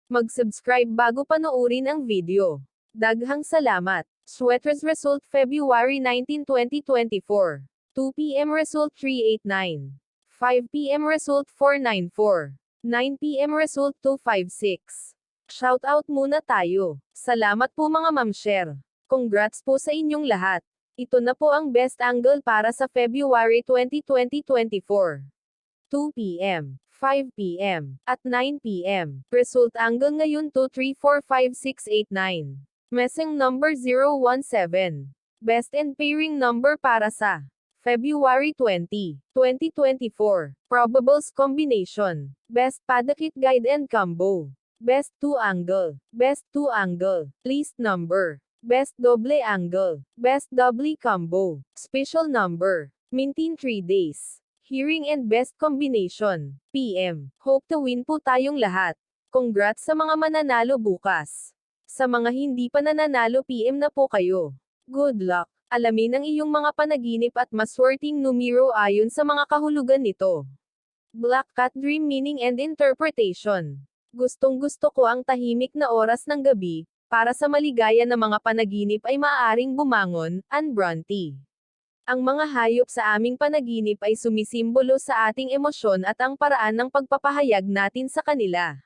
Mag-subscribe bago panoorin ang video. Daghang salamat. Sweaters result February 19, 2024. 2 p.m. result 389. 5 p.m. result 494. 9 p.m. result 256. Shoutout muna tayo. Salamat po mga ma'am-share. Congrats po sa inyong lahat. Ito na po ang best angle para sa February 20, 2024. 2 p.m., 5 p.m., at 9 p.m. Result angle ngayon 2, 3, 4, 5, 6, 8, 9. Messing number 017. Best and pairing number para sa February 20, 2024. Probables combination. Best padakit guide and combo. Best 2 angle. Best 2 angle. Least number. Best double angle. Best double combo. Special number. Maintain 3 days. Hearing and best combination. PM. Hope to win po tayong lahat. Congrats sa mga mananalo bukas. Sa mga hindi pa nananalo PM na po kayo. Good luck. Alamin ang iyong mga panaginip at maswerteng numero ayon sa mga kahulugan nito. Black Cat Dream Meaning and Interpretation. Gustong-gusto ko ang tahimik na oras ng gabi, para sa maligaya na mga panaginip ay maaaring bumangon, Anne Bronte. Ang mga hayop sa aming panaginip ay sumisimbolo sa ating emosyon at ang paraan ng pagpapahayag natin sa kanila.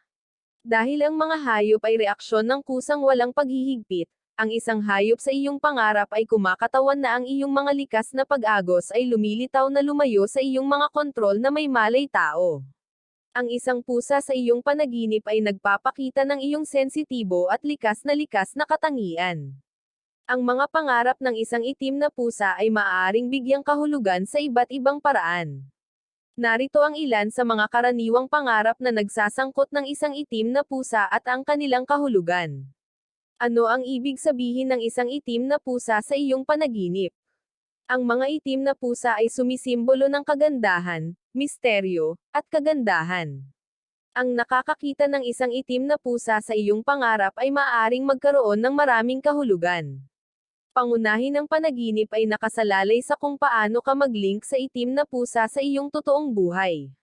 Dahil ang mga hayop ay reaksyon ng kusang walang paghihigpit, ang isang hayop sa iyong pangarap ay kumakatawan na ang iyong mga likas na pag-agos ay lumilitaw na lumayo sa iyong mga kontrol na may malay tao. Ang isang pusa sa iyong panaginip ay nagpapakita ng iyong sensitibo at likas na katangian. Ang mga pangarap ng isang itim na pusa ay maaaring bigyang kahulugan sa iba't ibang paraan. Narito ang ilan sa mga karaniwang pangarap na nagsasangkot ng isang itim na pusa at ang kanilang kahulugan. Ano ang ibig sabihin ng isang itim na pusa sa iyong panaginip? Ang mga itim na pusa ay sumisimbolo ng kagandahan, misteryo, at kagandahan. Ang nakakakita ng isang itim na pusa sa iyong pangarap ay maaaring magkaroon ng maraming kahulugan. Pangunahin ng panaginip ay nakasalalay sa kung paano ka mag-link sa itim na pusa sa iyong totoong buhay.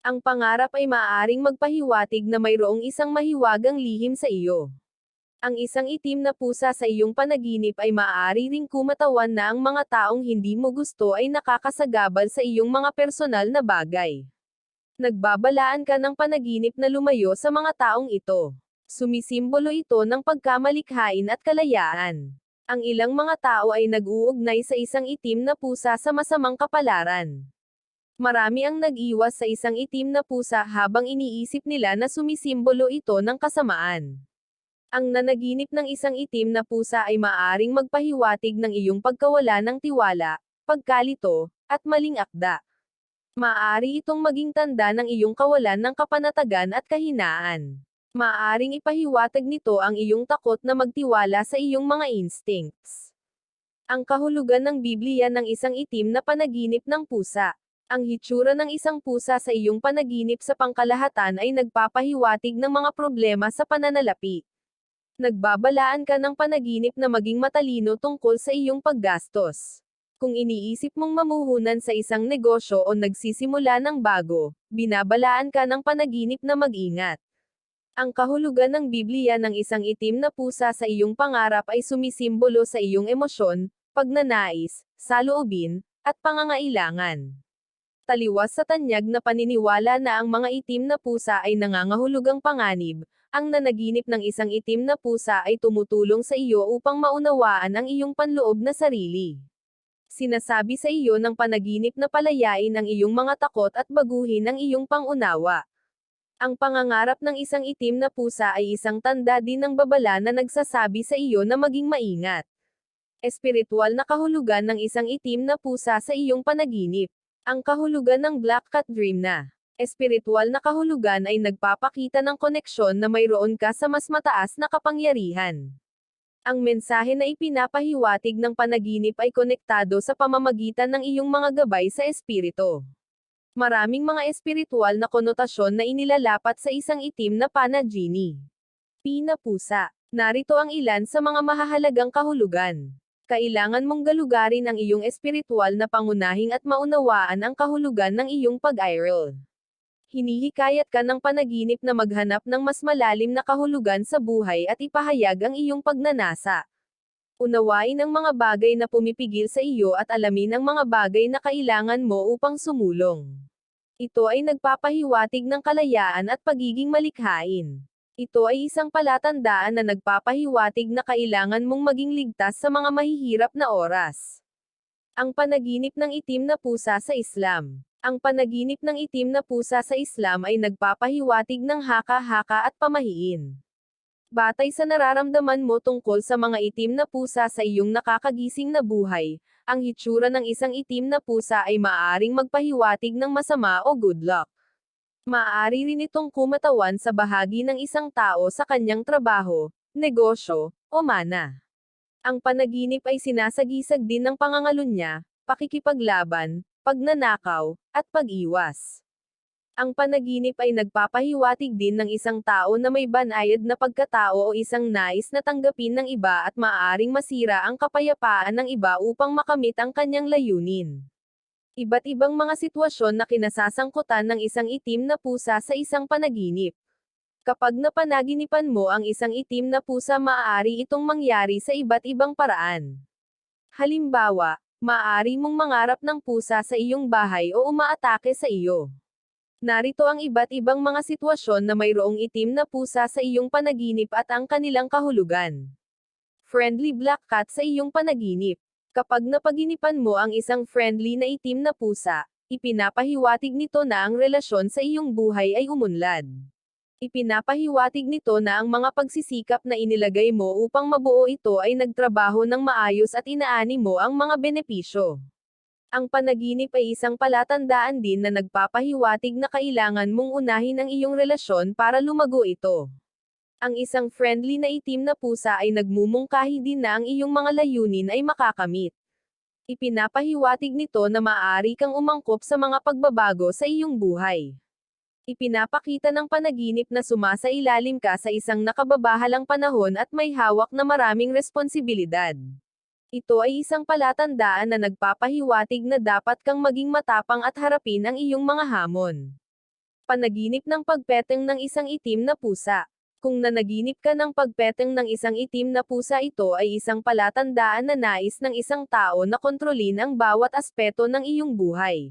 Ang pangarap ay maaaring magpahiwatig na mayroong isang mahiwagang lihim sa iyo. Ang isang itim na pusa sa iyong panaginip ay maaari ring kumatawan na ang mga taong hindi mo gusto ay nakakasagabal sa iyong mga personal na bagay. Nagbabalaan ka ng panaginip na lumayo sa mga taong ito. Sumisimbolo ito ng pagkamalikhain at kalayaan. Ang ilang mga tao ay nag-uugnay sa isang itim na pusa sa masamang kapalaran. Marami ang nag-iwas sa isang itim na pusa habang iniisip nila na sumisimbolo ito ng kasamaan. Ang nanaginip ng isang itim na pusa ay maaring magpahiwatig ng iyong pagkawala ng tiwala, pagkalito, at maling akda. Maaari itong maging tanda ng iyong kawalan ng kapanatagan at kahinaan. Maaring ipahiwatig nito ang iyong takot na magtiwala sa iyong mga instincts. Ang kahulugan ng Biblia ng isang itim na panaginip ng pusa. Ang hitsura ng isang pusa sa iyong panaginip sa pangkalahatan ay nagpapahiwatig ng mga problema sa pananalapi. Nagbabalaan ka ng panaginip na maging matalino tungkol sa iyong paggastos. Kung iniisip mong mamuhunan sa isang negosyo o nagsisimula ng bago, binabalaan ka ng panaginip na mag-ingat. Ang kahulugan ng Biblia ng isang itim na pusa sa iyong pangarap ay sumisimbolo sa iyong emosyon, pagnanais, saloobin, at pangangailangan. Taliwas sa tanyag na paniniwala na ang mga itim na pusa ay nangangahulugang panganib, ang nanaginip ng isang itim na pusa ay tumutulong sa iyo upang maunawaan ang iyong panloob na sarili. Sinasabi sa iyo ng panaginip na palayain ang iyong mga takot at baguhin ang iyong pangunawa. Ang pangangarap ng isang itim na pusa ay isang tanda din ng babala na nagsasabi sa iyo na maging maingat. Espiritual na kahulugan ng isang itim na pusa sa iyong panaginip. Ang kahulugan ng Black Cat Dream na espiritual na kahulugan ay nagpapakita ng koneksyon na mayroon ka sa mas mataas na kapangyarihan. Ang mensahe na ipinapahiwatig ng panaginip ay konektado sa pamamagitan ng iyong mga gabay sa espiritu. Maraming mga espiritual na konotasyon na inilalapat sa isang itim na panagini. Pina pusa. Narito ang ilan sa mga mahahalagang kahulugan. Kailangan mong galugarin ang iyong espiritual na pangunahing at maunawaan ang kahulugan ng iyong pag-iral. Hinihikayat ka ng panaginip na maghanap ng mas malalim na kahulugan sa buhay at ipahayag ang iyong pagnanasa. Unawain ang mga bagay na pumipigil sa iyo at alamin ang mga bagay na kailangan mo upang sumulong. Ito ay nagpapahiwatig ng kalayaan at pagiging malikhain. Ito ay isang palatandaan na nagpapahiwatig na kailangan mong maging ligtas sa mga mahihirap na oras. Ang panaginip ng itim na pusa sa Islam. Ang panaginip ng itim na pusa sa Islam ay nagpapahiwatig ng haka-haka at pamahiin. Batay sa nararamdaman mo tungkol sa mga itim na pusa sa iyong nakakagising na buhay, ang hitsura ng isang itim na pusa ay maaaring magpahiwatig ng masama o good luck. Maaari rin itong kumatawan sa bahagi ng isang tao sa kanyang trabaho, negosyo, o mana. Ang panaginip ay sinasagisag din ng pangangalunya, pakikipaglaban, pagnanakaw, at pag-iwas. Ang panaginip ay nagpapahiwatig din ng isang tao na may banayad na pagkatao o isang nais na tanggapin ng iba at maaaring masira ang kapayapaan ng iba upang makamit ang kanyang layunin. Iba't ibang mga sitwasyon na kinasasangkutan ng isang itim na pusa sa isang panaginip. Kapag napanaginipan mo ang isang itim na pusa, maaari itong mangyari sa iba't ibang paraan. Halimbawa, maaari mong mangarap ng pusa sa iyong bahay o umaatake sa iyo. Narito ang iba't ibang mga sitwasyon na mayroong itim na pusa sa iyong panaginip at ang kanilang kahulugan. Friendly black cat sa iyong panaginip. Kapag napaginipan mo ang isang friendly na itim na pusa, ipinapahiwatig nito na ang relasyon sa iyong buhay ay umunlad. Ipinapahiwatig nito na ang mga pagsisikap na inilagay mo upang mabuo ito ay nagtrabaho ng maayos at inaani mo ang mga benepisyo. Ang panaginip ay isang palatandaan din na nagpapahiwatig na kailangan mong unahin ang iyong relasyon para lumago ito. Ang isang friendly na itim na pusa ay nagmumungkahi din na ang iyong mga layunin ay makakamit. Ipinapahiwatig nito na maaari kang umangkop sa mga pagbabago sa iyong buhay. Ipinapakita ng panaginip na sumasailalim ka sa isang nakababahalang panahon at may hawak na maraming responsibilidad. Ito ay isang palatandaan na nagpapahiwatig na dapat kang maging matapang at harapin ang iyong mga hamon. Panaginip ng pagpeteng ng isang itim na pusa. Kung nanaginip ka ng pagpeteng ng isang itim na pusa, ito ay isang palatandaan na nais ng isang tao na kontrolin ang bawat aspeto ng iyong buhay.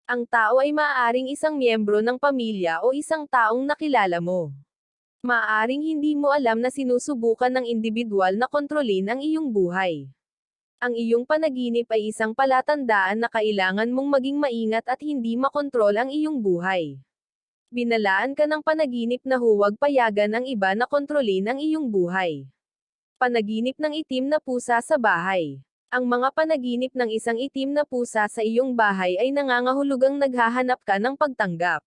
Ang tao ay maaaring isang miyembro ng pamilya o isang taong nakilala mo. Maaaring hindi mo alam na sinusubukan ng individual na kontrolin ang iyong buhay. Ang iyong panaginip ay isang palatandaan na kailangan mong maging maingat at hindi makontrol ang iyong buhay. Binalaan ka ng panaginip na huwag payagan ang iba na kontrolin ang iyong buhay. Panaginip ng itim na pusa sa bahay. Ang mga panaginip ng isang itim na pusa sa iyong bahay ay nangangahulugang naghahanap ka ng pagtanggap.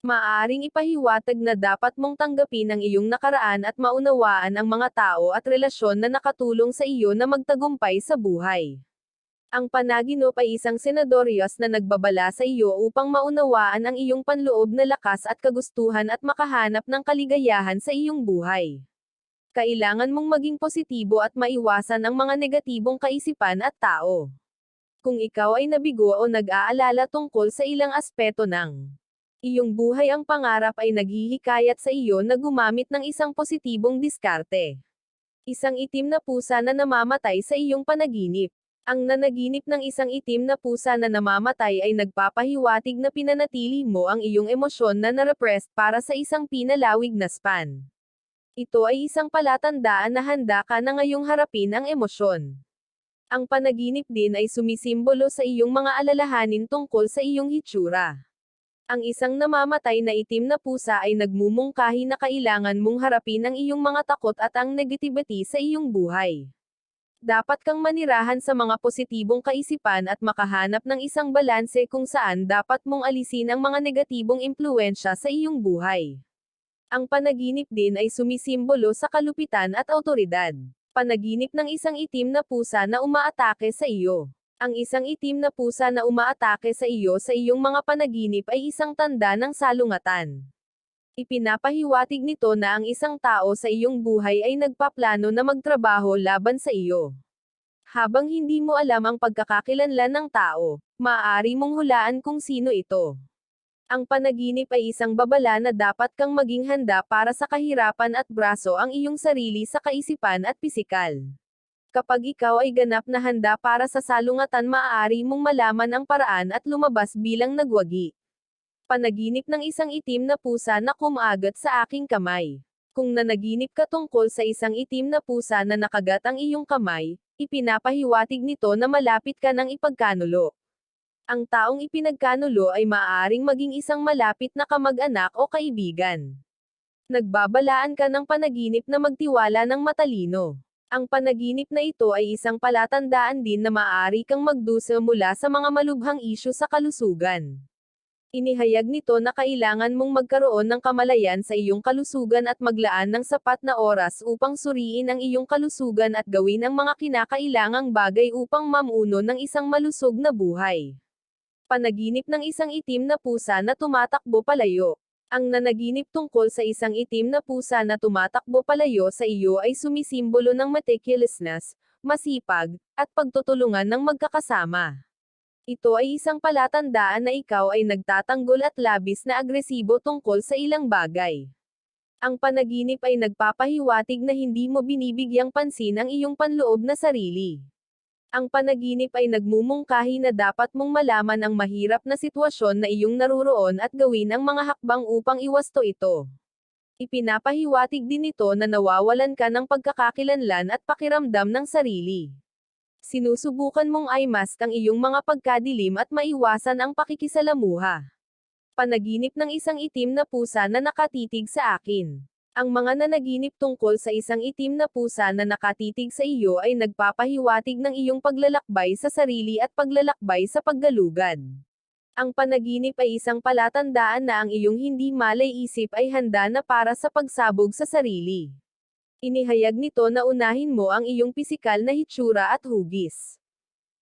Maaring ipahiwatig na dapat mong tanggapin ang iyong nakaraan at maunawaan ang mga tao at relasyon na nakatulong sa iyo na magtagumpay sa buhay. Ang panaginip ay isang senadoryos na nagbabala sa iyo upang maunawaan ang iyong panloob na lakas at kagustuhan at makahanap ng kaligayahan sa iyong buhay. Kailangan mong maging positibo at maiwasan ang mga negatibong kaisipan at tao. Kung ikaw ay nabigo o nag-aalala tungkol sa ilang aspeto ng iyong buhay, ang pangarap ay naghihikayat sa iyo na gumamit ng isang positibong diskarte. Isang itim na pusa na namamatay sa iyong panaginip. Ang nanaginip ng isang itim na pusa na namamatay ay nagpapahiwatig na pinanatili mo ang iyong emosyon na narepressed para sa isang pinalawig na span. Ito ay isang palatandaan na handa ka na ngayong harapin ang emosyon. Ang panaginip din ay sumisimbolo sa iyong mga alalahanin tungkol sa iyong hitsura. Ang isang namamatay na itim na pusa ay nagmumungkahi na kailangan mong harapin ang iyong mga takot at ang negativity sa iyong buhay. Dapat kang manirahan sa mga positibong kaisipan at makahanap ng isang balanse kung saan dapat mong alisin ang mga negatibong impluwensya sa iyong buhay. Ang panaginip din ay sumisimbolo sa kalupitan at awtoridad. Panaginip ng isang itim na pusa na umaatake sa iyo. Ang isang itim na pusa na umaatake sa iyo sa iyong mga panaginip ay isang tanda ng salungatan. Ipinapahiwatig nito na ang isang tao sa iyong buhay ay nagpaplano na magtrabaho laban sa iyo. Habang hindi mo alam ang pagkakakilanlan ng tao, maaari mong hulaan kung sino ito. Ang panaginip ay isang babala na dapat kang maging handa para sa kahirapan at braso ang iyong sarili sa kaisipan at pisikal. Kapag ikaw ay ganap na handa para sa salungatan, maaari mong malaman ang paraan at lumabas bilang nagwagi. Panaginip ng isang itim na pusa na kumagat sa aking kamay. Kung nanaginip ka tungkol sa isang itim na pusa na nakagat ang iyong kamay, ipinapahiwatig nito na malapit ka ng ipagkanulo. Ang taong ipinagkanulo ay maaaring maging isang malapit na kamag-anak o kaibigan. Nagbabalaan ka ng panaginip na magtiwala ng matalino. Ang panaginip na ito ay isang palatandaan din na maaari kang magdusa mula sa mga malubhang isyu sa kalusugan. Inihayag nito na kailangan mong magkaroon ng kamalayan sa iyong kalusugan at maglaan ng sapat na oras upang suriin ang iyong kalusugan at gawin ang mga kinakailangang bagay upang mamuno ng isang malusog na buhay. Panaginip ng isang itim na pusa na tumatakbo palayo. Ang nanaginip tungkol sa isang itim na pusa na tumatakbo palayo sa iyo ay sumisimbolo ng meticulousness, masipag, at pagtutulungan ng magkakasama. Ito ay isang palatandaan na ikaw ay nagtatanggol at labis na agresibo tungkol sa ilang bagay. Ang panaginip ay nagpapahiwatig na hindi mo binibigyang pansin ang iyong panloob na sarili. Ang panaginip ay nagmumungkahi na dapat mong malaman ang mahirap na sitwasyon na iyong naruroon at gawin ang mga hakbang upang iwasto ito. Ipinapahiwatig din ito na nawawalan ka ng pagkakakilanlan at pakiramdam ng sarili. Sinusubukan mong i-mask ang iyong mga pagkadilim at maiwasan ang pakikisalamuha. Panaginip ng isang itim na pusa na nakatitig sa akin. Ang mga nanaginip tungkol sa isang itim na pusa na nakatitig sa iyo ay nagpapahiwatig ng iyong paglalakbay sa sarili at paglalakbay sa paggalugad. Ang panaginip ay isang palatandaan na ang iyong hindi malay-isip ay handa na para sa pagsabog sa sarili. Inihayag nito na unahin mo ang iyong pisikal na hitsura at hugis.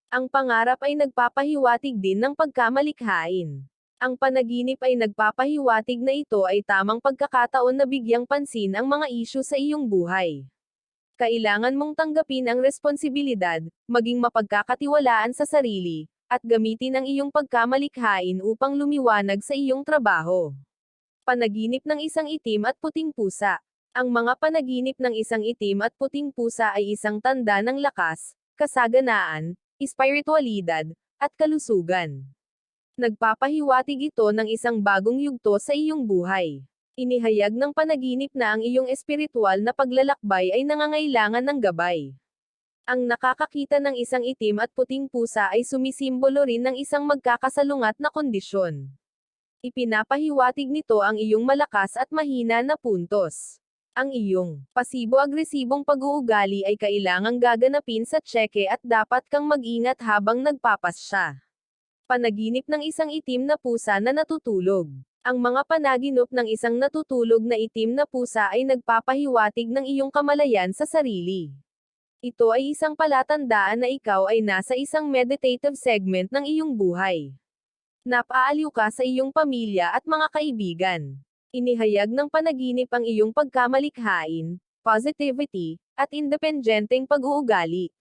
Ang pangarap ay nagpapahiwatig din ng pagkamalikhain. Ang panaginip ay nagpapahiwatig na ito ay tamang pagkakataon na bigyang pansin ang mga isyu sa iyong buhay. Kailangan mong tanggapin ang responsibilidad, maging mapagkakatiwalaan sa sarili, at gamitin ang iyong pagkamalikhain upang lumiwanag sa iyong trabaho. Panaginip ng isang itim at puting pusa. Ang mga panaginip ng isang itim at puting pusa ay isang tanda ng lakas, kasaganaan, espiritualidad, at kalusugan. Nagpapahiwatig ito ng isang bagong yugto sa iyong buhay. Inihayag ng panaginip na ang iyong espiritual na paglalakbay ay nangangailangan ng gabay. Ang nakakakita ng isang itim at puting pusa ay sumisimbolo rin ng isang magkakasalungat na kondisyon. Ipinapahiwatig nito ang iyong malakas at mahina na puntos. Ang iyong pasibo-agresibong pag-uugali ay kailangang gaganapin sa tseke at dapat kang mag-ingat habang nagpapasya. Panaginip ng isang itim na pusa na natutulog. Ang mga panaginip ng isang natutulog na itim na pusa ay nagpapahiwatig ng iyong kamalayan sa sarili. Ito ay isang palatandaan na ikaw ay nasa isang meditative segment ng iyong buhay. Napaaliw ka sa iyong pamilya at mga kaibigan. Inihayag ng panaginip ang iyong pagkamalikhain, positivity, at independenteng pag-uugali.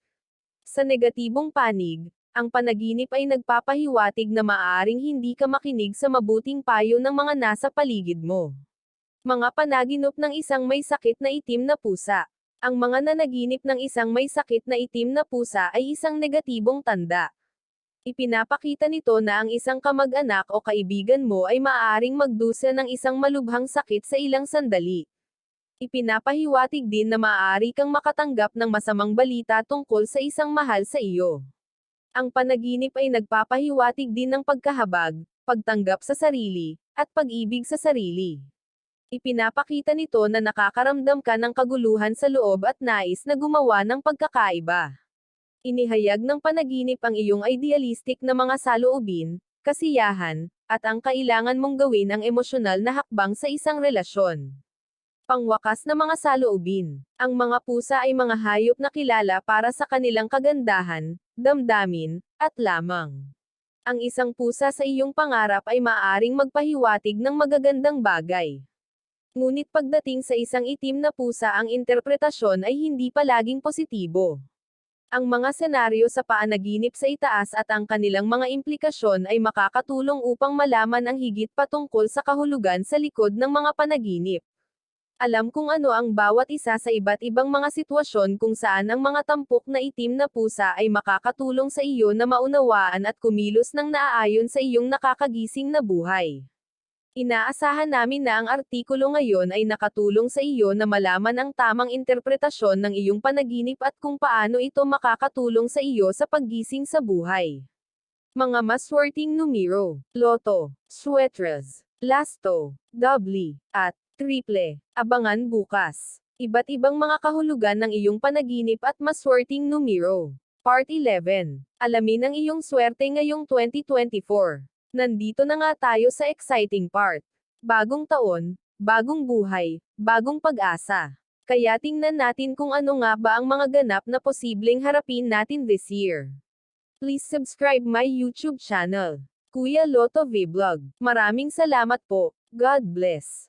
Sa negatibong panig, ang panaginip ay nagpapahiwatig na maaaring hindi ka makinig sa mabuting payo ng mga nasa paligid mo. Mga panaginip ng isang may sakit na itim na pusa. Ang mga nanaginip ng isang may sakit na itim na pusa ay isang negatibong tanda. Ipinapakita nito na ang isang kamag-anak o kaibigan mo ay maaaring magdusa ng isang malubhang sakit sa ilang sandali. Ipinapahiwatig din na maaari kang makatanggap ng masamang balita tungkol sa isang mahal sa iyo. Ang panaginip ay nagpapahiwatig din ng pagkahabag, pagtanggap sa sarili, at pag-ibig sa sarili. Ipinapakita nito na nakakaramdam ka ng kaguluhan sa loob at nais na gumawa ng pagkakaiba. Inihayag ng panaginip ang iyong idealistic na mga saloobin, kasiyahan, at ang kailangan mong gawin ang emosyonal na hakbang sa isang relasyon. Pangwakas na mga saloobin. Ang mga pusa ay mga hayop na kilala para sa kanilang kagandahan, damdamin, at lamang. Ang isang pusa sa iyong pangarap ay maaaring magpahiwatig ng magagandang bagay. Ngunit pagdating sa isang itim na pusa, ang interpretasyon ay hindi palaging positibo. Ang mga senaryo sa panaginip sa itaas at ang kanilang mga implikasyon ay makakatulong upang malaman ang higit patungkol sa kahulugan sa likod ng mga panaginip. Alam kung ano ang bawat isa sa iba't ibang mga sitwasyon kung saan ang mga tampok na itim na pusa ay makakatulong sa iyo na maunawaan at kumilos ng naaayon sa iyong nakakagising na buhay. Inaasahan namin na ang artikulo ngayon ay nakatulong sa iyo na malaman ang tamang interpretasyon ng iyong panaginip at kung paano ito makakatulong sa iyo sa paggising sa buhay. Mga maswerteng numero, loto, swetres, lasto, doubli, at triple. Abangan bukas. Iba't ibang mga kahulugan ng iyong panaginip at maswerteng numero. Part 11. Alamin ang iyong swerte ngayong 2024. Nandito na nga tayo sa exciting part. Bagong taon, bagong buhay, bagong pag-asa. Kaya tingnan natin kung ano nga ba ang mga ganap na posibleng harapin natin this year. Please subscribe my YouTube channel, Kuya Lotto Vlog. Maraming salamat po. God bless.